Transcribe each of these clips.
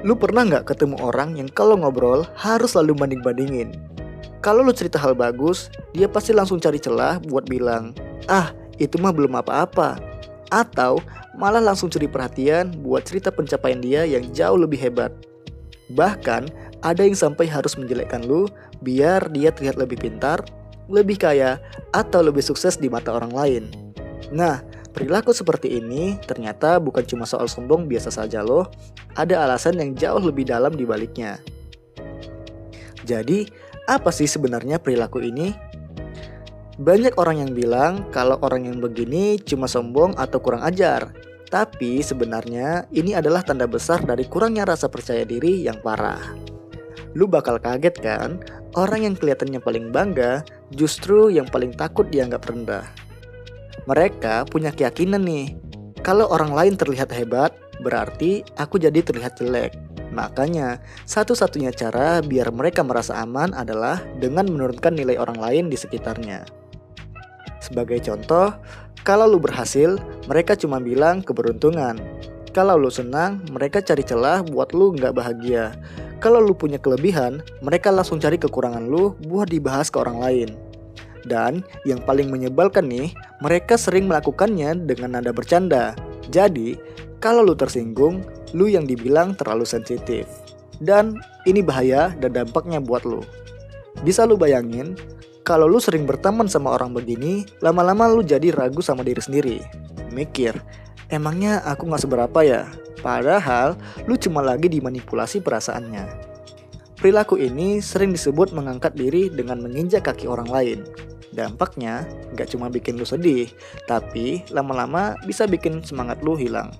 Lu pernah nggak ketemu orang yang kalau ngobrol harus selalu banding-bandingin? Kalau lu cerita hal bagus, dia pasti langsung cari celah buat bilang, "Ah, itu mah belum apa-apa." Atau malah langsung curi perhatian buat cerita pencapaian dia yang jauh lebih hebat. Bahkan ada yang sampai harus menjelekkan lu biar dia terlihat lebih pintar, lebih kaya, atau lebih sukses di mata orang lain. Nah, perilaku seperti ini ternyata bukan cuma soal sombong biasa saja loh. Ada alasan yang jauh lebih dalam di baliknya. Jadi, apa sih sebenarnya perilaku ini? Banyak orang yang bilang kalau orang yang begini cuma sombong atau kurang ajar. Tapi sebenarnya ini adalah tanda besar dari kurangnya rasa percaya diri yang parah. Lu bakal kaget kan? Orang yang kelihatannya paling bangga justru yang paling takut dianggap rendah. Mereka punya keyakinan nih, kalau orang lain terlihat hebat, berarti aku jadi terlihat jelek. Makanya, satu-satunya cara biar mereka merasa aman adalah dengan menurunkan nilai orang lain di sekitarnya. Sebagai contoh, kalau lu berhasil, mereka cuma bilang keberuntungan. Kalau lu senang, mereka cari celah buat lu nggak bahagia. Kalau lu punya kelebihan, mereka langsung cari kekurangan lu buat dibahas ke orang lain. Dan yang paling menyebalkan nih, mereka sering melakukannya dengan nada bercanda. Jadi, kalau lu tersinggung, lu yang dibilang terlalu sensitif. Dan ini bahaya dan dampaknya buat lu. Bisa lu bayangin, kalau lu sering berteman sama orang begini, lama-lama lu jadi ragu sama diri sendiri. Mikir, emangnya aku gak seberapa ya? Padahal lu cuma lagi dimanipulasi perasaannya. Perilaku ini sering disebut mengangkat diri dengan menginjak kaki orang lain. Dampaknya gak cuma bikin lu sedih, tapi lama-lama bisa bikin semangat lu hilang.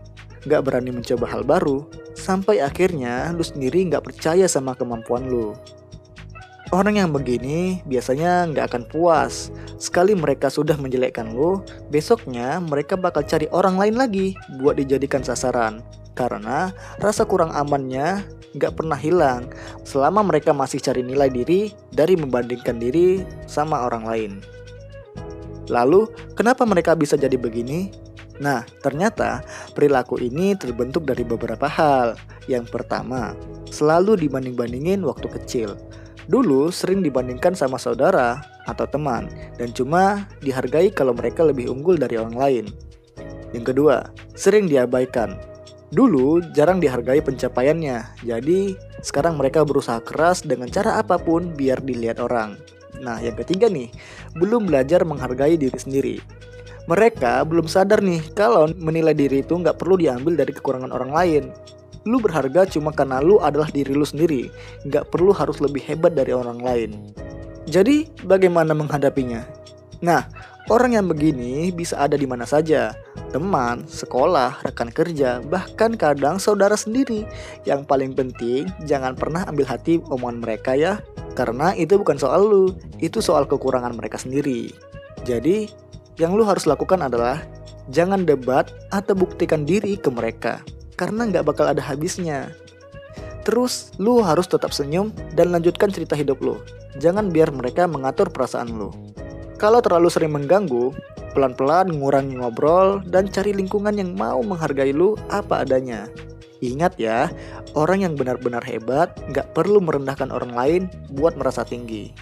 Gak berani mencoba hal baru, sampai akhirnya lu sendiri gak percaya sama kemampuan lu. Orang yang begini biasanya nggak akan puas. Sekali mereka sudah menjelekkan lu, besoknya mereka bakal cari orang lain lagi buat dijadikan sasaran. Karena rasa kurang amannya nggak pernah hilang selama mereka masih cari nilai diri dari membandingkan diri sama orang lain. Lalu, kenapa mereka bisa jadi begini? Nah, ternyata perilaku ini terbentuk dari beberapa hal. Yang pertama, selalu dibanding-bandingin waktu kecil. Dulu sering dibandingkan sama saudara atau teman dan cuma dihargai kalau mereka lebih unggul dari orang lain. Yang kedua, sering diabaikan. Dulu jarang dihargai pencapaiannya, jadi sekarang mereka berusaha keras dengan cara apapun biar dilihat orang. Nah, yang ketiga nih, belum belajar menghargai diri sendiri. Mereka belum sadar nih kalau menilai diri itu nggak perlu diambil dari kekurangan orang lain. Lu berharga cuma karena lu adalah diri lu sendiri, nggak perlu harus lebih hebat dari orang lain. Jadi, bagaimana menghadapinya? Nah, orang yang begini bisa ada di mana saja. Teman, sekolah, rekan kerja, bahkan kadang saudara sendiri. Yang paling penting, jangan pernah ambil hati omongan mereka ya. Karena itu bukan soal lu, itu soal kekurangan mereka sendiri. Jadi, yang lu harus lakukan adalah jangan debat atau buktikan diri ke mereka. Karena nggak bakal ada habisnya. Terus lu harus tetap senyum dan lanjutkan cerita hidup lu. Jangan biar mereka mengatur perasaan lu. Kalau terlalu sering mengganggu, pelan-pelan ngurangi ngobrol dan cari lingkungan yang mau menghargai lu apa adanya. Ingat ya, orang yang benar-benar hebat nggak perlu merendahkan orang lain buat merasa tinggi.